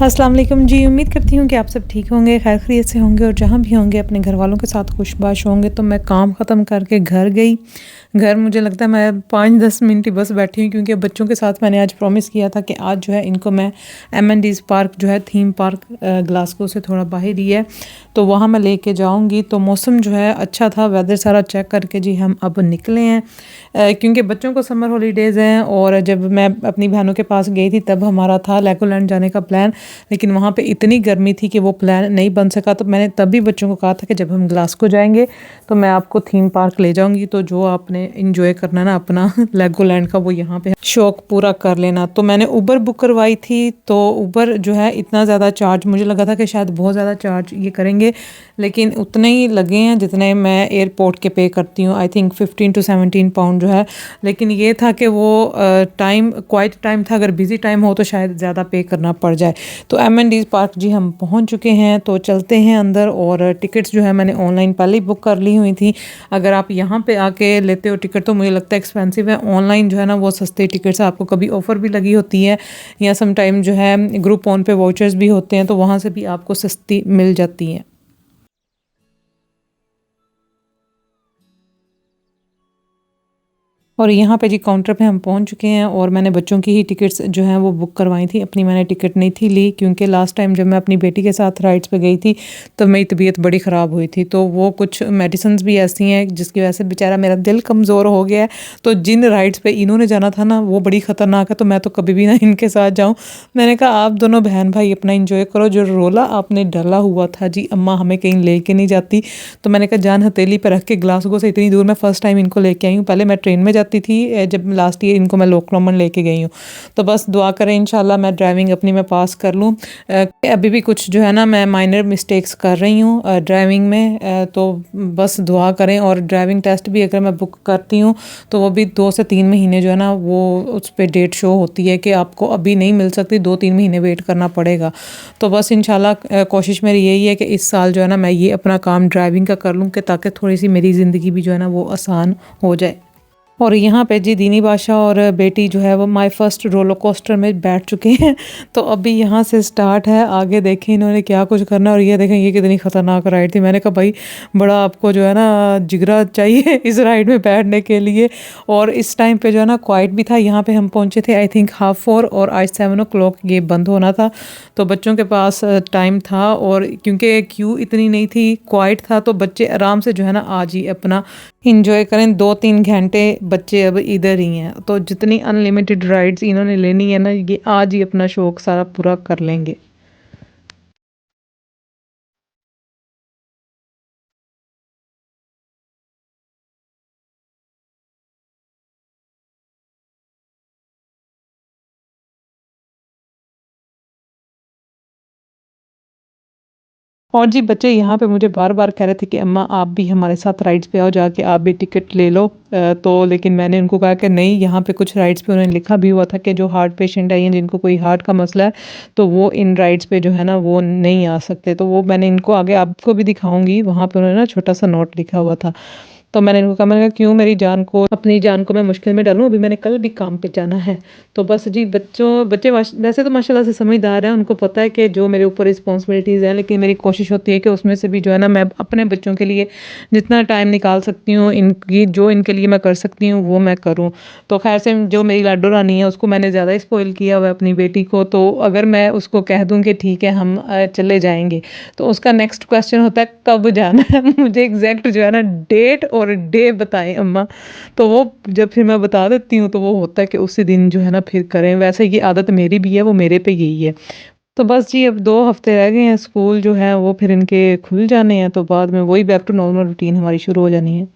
अस्सलाम वालेकुम जी। उम्मीद करती हूँ कि आप सब ठीक होंगे, खैर ख़ैरियत से होंगे और जहाँ भी होंगे अपने घरवालों के साथ खुशबाश होंगे। तो मैं काम ख़त्म करके घर गई। घर मुझे लगता है मैं 5-10 मिनट ही बस बैठी हूँ, क्योंकि बच्चों के साथ मैंने आज प्रॉमिस किया था कि आज जो है इनको मैं एम&डीज़ पार्क जो है थीम पार्क ग्लासगो से थोड़ा बाहर ही है, तो वहाँ मैं लेके जाऊँगी। तो मौसम जो है अच्छा था, वेदर सारा चेक करके जी हम अब निकले हैं, क्योंकि बच्चों को समर हॉलीडेज़ हैं। और जब मैं अपनी बहनों के पास गई थी तब हमारा था लेगोलैंड जाने का प्लान, लेकिन वहाँ पे इतनी गर्मी थी कि वो प्लान नहीं बन सका। तो मैंने तब भी बच्चों को कहा था कि जब हम ग्लासगो जाएंगे तो मैं आपको थीम पार्क ले जाऊंगी, तो जो आपने इंजॉय करना ना अपना लेगोलैंड का, वो यहाँ पे शौक पूरा कर लेना। तो मैंने उबर बुक करवाई थी, तो उबर जो है इतना ज़्यादा चार्ज, मुझे लगा था कि शायद बहुत ज़्यादा चार्ज ये करेंगे, लेकिन उतने ही लगे हैं जितने मैं एयरपोर्ट के पे करती हूँ। आई थिंक 15 to 17 पाउंड जो है। लेकिन ये था कि वो टाइम क्वाइट टाइम था, अगर बिज़ी टाइम हो तो शायद ज़्यादा पे करना पड़ जाए। तो एम&डीज़ पार्क जी हम पहुँच चुके हैं, तो चलते हैं अंदर। और टिकट्स जो है मैंने ऑनलाइन पहले ही बुक कर ली हुई थी। अगर आप यहाँ पे आके लेते हो टिकट तो मुझे लगता है एक्सपेंसिव है। ऑनलाइन जो है ना वो सस्ते टिकट्स, आपको कभी ऑफ़र भी लगी होती है, या सम टाइम जो है ग्रुप ऑन पे वाउचर्स भी होते हैं, तो वहाँ से भी आपको सस्ती मिल जाती हैं। और यहाँ पे जी काउंटर पे हम पहुँच चुके हैं, और मैंने बच्चों की ही टिकट्स जो हैं वो बुक करवाई थी, अपनी मैंने टिकट नहीं थी ली, क्योंकि लास्ट टाइम जब मैं अपनी बेटी के साथ राइड्स पे गई थी तो मेरी तबीयत बड़ी ख़राब हुई थी। तो वो कुछ मेडिसिन्स भी ऐसी हैं जिसकी वजह से बेचारा मेरा दिल कमज़ोर हो गया है। तो जिन राइड्स पे इन्होंने जाना था ना वो बड़ी ख़तरनाक है, तो मैं तो कभी भी ना इनके साथ जाऊँ। मैंने कहा आप दोनों बहन भाई अपना इंजॉय करो, जो रोला आपने डाला हुआ था जी अम्मा हमें कहीं लेके नहीं जाती। तो मैंने कहा जान हथेली पर रख के ग्लासगो से इतनी दूर मैं फ़र्स्ट टाइम इनको लेके आई हूँ। पहले मैं ट्रेन में जाती थी, जब लास्ट ईयर इनको मैं लोकलमन लेके गई हूँ। तो बस दुआ करें इंशाल्लाह मैं ड्राइविंग अपनी मैं पास कर लूँ। अभी भी कुछ जो है ना मैं माइनर मिस्टेक्स कर रही हूँ ड्राइविंग में, तो बस दुआ करें। और ड्राइविंग टेस्ट भी अगर मैं बुक करती हूँ तो वो भी 2 से 3 महीने जो है ना वो उस पर डेट शो होती है कि आपको अभी नहीं मिल सकती, 2-3 महीने वेट करना पड़ेगा। तो बस इंशाल्लाह कोशिश मेरी यही है कि इस साल जो है ना मैं ये अपना काम ड्राइविंग का कर लूँ, कि ताकि थोड़ी सी मेरी ज़िंदगी भी जो है ना वो आसान हो जाए। और यहाँ पे जी दीनी बादशाह और बेटी जो है वो माय फर्स्ट रोलर कोस्टर में बैठ चुके हैं। तो अभी यहाँ से स्टार्ट है, आगे देखें इन्होंने क्या कुछ करना है। और ये देखें ये कितनी ख़तरनाक राइड थी। मैंने कहा भाई बड़ा आपको जो है ना जिगरा चाहिए इस राइड में बैठने के लिए। और इस टाइम पे जो है ना क्वाइट भी था। यहाँ पे हम पहुँचे थे आई थिंक 4:30, और आज 7 o'clock ये बंद होना था। तो बच्चों के पास टाइम था, और क्योंकि क्यू इतनी नहीं थी, क्वाइट था, तो बच्चे आराम से जो है ना आज ही अपना इंजॉय करें। 2-3 घंटे बच्चे अब इधर ही हैं, तो जितनी अनलिमिटेड राइड्स इन्होंने लेनी है ना ये आज ही अपना शौक सारा पूरा कर लेंगे। और जी बच्चे यहाँ पे मुझे बार-बार कह रहे थे कि अम्मा आप भी हमारे साथ राइड्स पे आओ, जाके आप भी टिकट ले लो। तो लेकिन मैंने उनको कहा कि नहीं, यहाँ पे कुछ राइड्स पे उन्होंने लिखा भी हुआ था कि जो हार्ट पेशेंट है या जिनको कोई हार्ट का मसला है तो वो इन राइड्स पे जो है ना वो नहीं आ सकते। तो वो मैंने इनको आगे आपको भी दिखाऊँगी, वहाँ पे उन्होंने ना छोटा-सा नोट लिखा हुआ था। तो मैंने इनको कहा, मैंने कहा क्यों मेरी जान को, अपनी जान को मैं मुश्किल में डालूँ, अभी मैंने कल भी काम पे जाना है। तो बस जी बच्चे वैसे तो माशाल्लाह से समझदार हैं, उनको पता है कि जो मेरे ऊपर रिस्पॉन्सिबिलिटीज़ हैं, लेकिन मेरी कोशिश होती है कि उसमें से भी जो है ना मैं अपने बच्चों के लिए जितना टाइम निकाल सकती हूँ, इनकी जो इनके लिए मैं कर सकती हूँ वो मैं करूँ। तो खैर से जो मेरी लाडो रानी है उसको मैंने ज़्यादा ही स्पॉइल किया हुआ है अपनी बेटी को। तो अगर मैं उसको कह दूँ कि ठीक है हम चले जाएँगे, तो उसका नेक्स्ट क्वेश्चन होता है कब जाना है। मुझे एग्जैक्ट जो है ना डेट और डे बताएं अम्मा। तो वो जब फिर मैं बता देती हूँ तो वो होता है कि उसी दिन जो है ना फिर करें। वैसे ये आदत मेरी भी है, वो मेरे पे यही है। तो बस जी अब 2 हफ्ते रह गए हैं, स्कूल जो है वो फिर इनके खुल जाने हैं, तो बाद में वही बैक टू नॉर्मल रूटीन हमारी शुरू हो जानी है।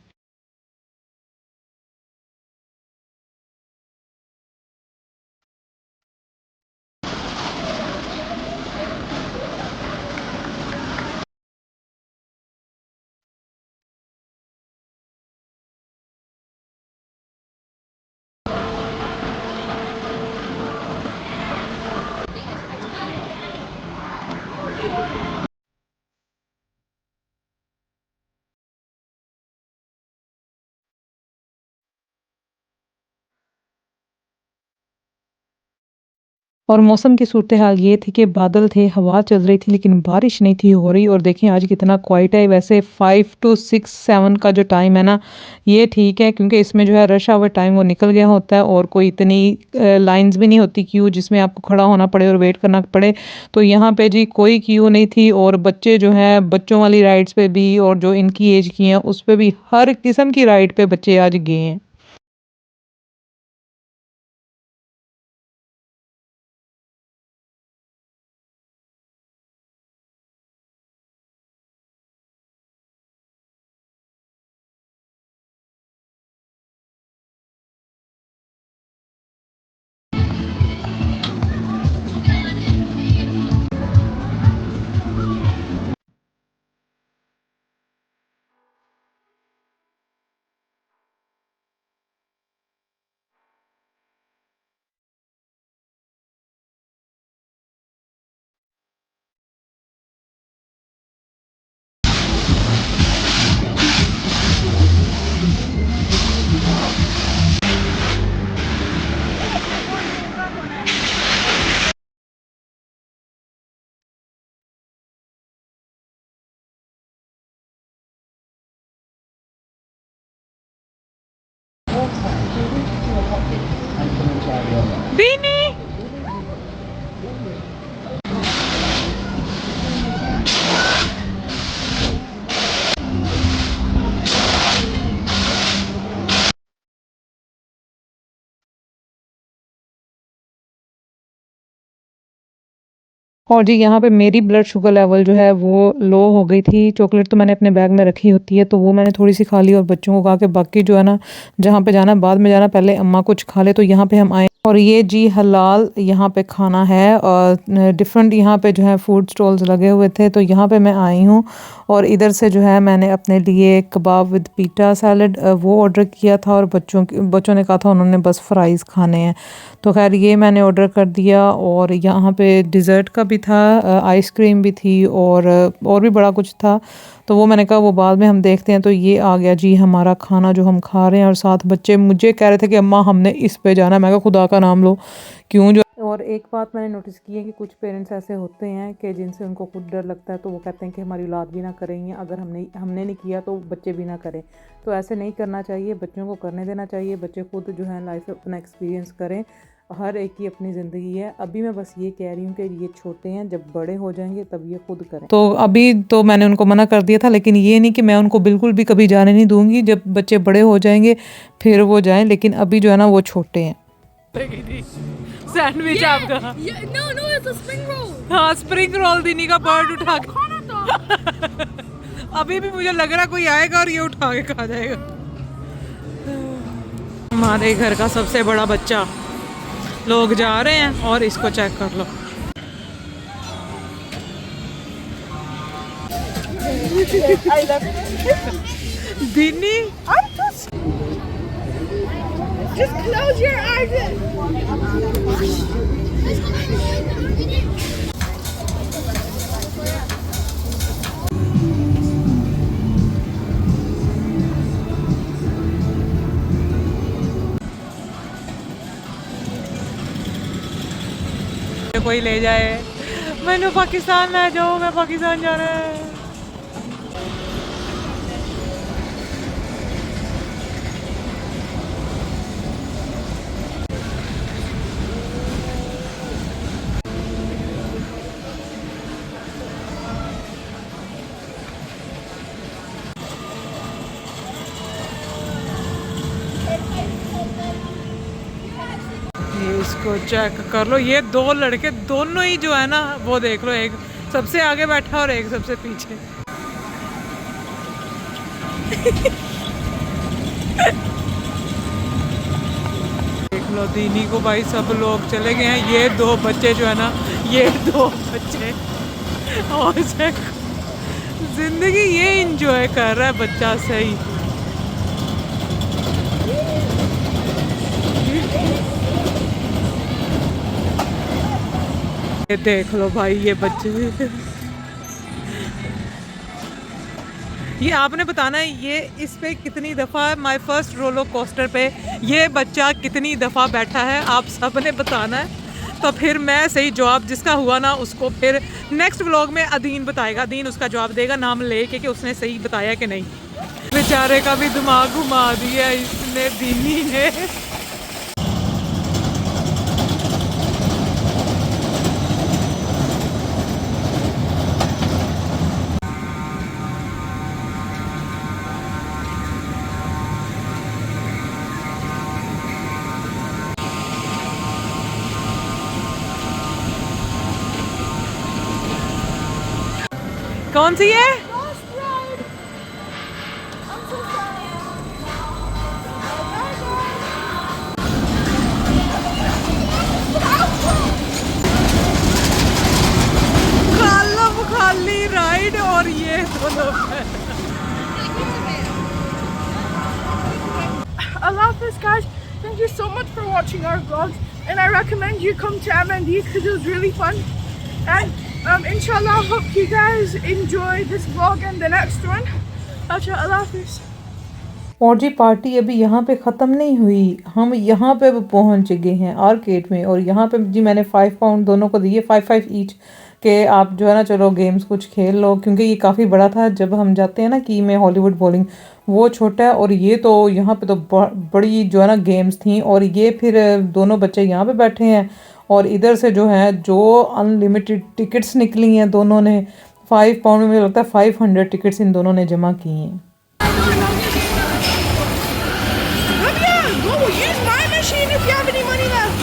और मौसम की सूरत हाल ये थी कि बादल थे, हवा चल रही थी लेकिन बारिश नहीं थी हो रही। और देखें आज कितना क्वाइट है। वैसे 5 टू 6 7 का जो टाइम है ना, ये ठीक है क्योंकि इसमें जो है रश आवर टाइम वो निकल गया होता है और कोई इतनी लाइंस भी नहीं होती क्यू जिसमें आपको खड़ा होना पड़े और वेट करना पड़े। तो यहाँ पे जी कोई क्यू नहीं थी और बच्चे जो हैं बच्चों वाली राइड्स पे भी और जो इनकी एज की हैं उस पे भी हर किस्म की राइड पे बच्चे आज गए हैं। बीनी और जी यहाँ पे मेरी ब्लड शुगर लेवल जो है वो लो हो गई थी। चॉकलेट तो मैंने अपने बैग में रखी होती है तो वो मैंने थोड़ी सी खा ली और बच्चों को कहा कि बाकी जो है ना जहाँ पे जाना बाद में जाना, पहले अम्मा कुछ खा ले। तो यहाँ पे हम आए और ये जी हलाल यहाँ पे खाना है और डिफरेंट यहाँ पे जो है फूड स्टॉल्स लगे हुए थे। तो यहाँ पे मैं आई हूँ और इधर से जो है मैंने अपने लिए कबाब विद पीटा सैलड वो ऑर्डर किया था और बच्चों ने कहा था उन्होंने बस फ्राइज़ खाने हैं। तो खैर ये मैंने ऑर्डर कर दिया और यहाँ पे डिज़र्ट का भी था, आइसक्रीम भी थी और भी बड़ा कुछ था। तो वो मैंने कहा वो बाद में हम देखते हैं। तो ये आ गया जी हमारा खाना जो हम खा रहे हैं और साथ बच्चे मुझे कह रहे थे कि अम्मा हमने इस पे जाना है। मैं कहा खुदा का नाम लो क्यों जो। और एक बात मैंने नोटिस की है कि कुछ पेरेंट्स ऐसे होते हैं कि जिनसे उनको खुद डर लगता है तो वो कहते हैं कि हमारी औलाद भी ना करेंगे, अगर हमने नहीं किया तो बच्चे भी ना करें। तो ऐसे नहीं करना चाहिए, बच्चों को करने देना चाहिए। बच्चे खुद जो है लाइफ में अपना एक्सपीरियंस करें। हर एक की अपनी ज़िंदगी है। अभी मैं बस ये कह रही हूँ कि ये छोटे हैं, जब बड़े हो जाएंगे तब ये खुद करें। तो अभी तो मैंने उनको मना कर दिया था लेकिन ये नहीं कि मैं उनको बिल्कुल भी कभी जाने नहीं दूंगी। जब बच्चे बड़े हो जाएंगे फिर वो जाएं, लेकिन अभी जो है ना वो छोटे हैं। सैंडविच आपका? No, no, it's a spring roll. हाँ स्प्रिंग रोल दीनी का बर्ड उठा के अभी भी मुझे लग रहा कोई आएगा और ये उठा के खा जाएगा। हमारे घर का सबसे बड़ा बच्चा, लोग जा रहे हैं और इसको चेक कर लो। दीनी Just close your eyes. कोई ले जाए, मैंने पाकिस्तान ले जाओ, मैं पाकिस्तान जा रहा है। ये इसको चेक कर लो, ये दो लड़के दोनों ही जो है ना वो देख लो, एक सबसे आगे बैठा और एक सबसे पीछे। देख लो दीनी को भाई सब लोग चले गए हैं, ये दो बच्चे जो है ना, ये दो बच्चे और जिंदगी ये इंजॉय कर रहा है बच्चा सही। ये देख लो भाई ये बच्चे, ये आपने बताना है ये इस पे कितनी दफ़ा माय फर्स्ट रोलर कोस्टर पे ये बच्चा कितनी दफ़ा बैठा है, आप सब ने बताना है। तो फिर मैं सही जवाब जिसका हुआ ना उसको फिर नेक्स्ट व्लॉग में अदीन बताएगा। अदीन उसका जवाब देगा नाम लेके कि उसने सही बताया कि नहीं। बेचारे का भी दिमाग घुमा दिया इसने, दीनी ने। कौन सी है? Lost ride. I'm so sorry. खालम खाली राइड और ये दोनों। Allah Hafiz, guys. Thank you so much for watching our vlogs, and I recommend you come to MND's because it was really fun. And inshallah, I hope you guys enjoy this vlog and the next one. Allah Hafiz. और जी party अभी यहाँ पे ख़त्म नहीं हुई, हम यहाँ पे अब पहुँच गए हैं आर्केड में। और यहाँ पे जी मैंने 5 पाउंड दोनों को दिए, 5 ईच के आप जो है ना चलो गेम्स कुछ खेल लो, क्योंकि ये काफ़ी बड़ा था। जब हम जाते हैं ना कि में हॉलीवुड बॉलिंग वो छोटा है, और ये तो यहाँ पे तो बड़ी जो है ना गेम्स थी। और ये फिर दोनों बच्चे यहाँ पे बैठे हैं और इधर से जो है जो अनलिमिटेड टिकट्स निकली हैं दोनों ने 5 पाउंड में, मुझे लगता है 500 टिकट्स इन दोनों ने जमा की हैं। Go use my machine if you have any money left.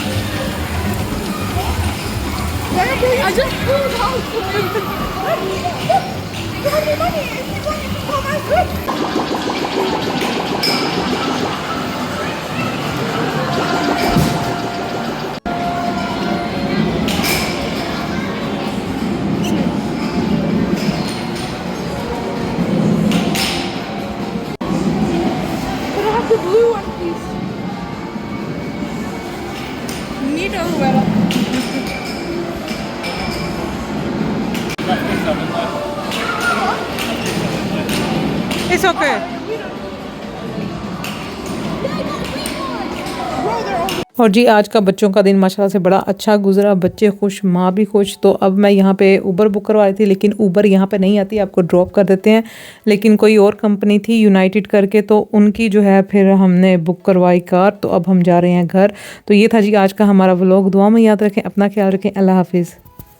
I just pulled out. You have any money? If you want to call my foot. But I have the blue one, please. Neato, Retta. It's okay. Bro, they're all. और जी आज का बच्चों का दिन माशाल्लाह से बड़ा अच्छा गुजरा, बच्चे खुश, माँ भी खुश। तो अब मैं यहाँ पे ऊबर बुक करवाई थी, लेकिन ऊबर यहाँ पे नहीं आती, आपको ड्रॉप कर देते हैं। लेकिन कोई और कंपनी थी यूनाइटेड करके, तो उनकी जो है फिर हमने बुक करवाई कार। तो अब हम जा रहे हैं घर। तो ये था जी आज का हमारा व्लॉग। दुआ में याद रखें, अपना ख्याल रखें। अल्लाह हाफिज़।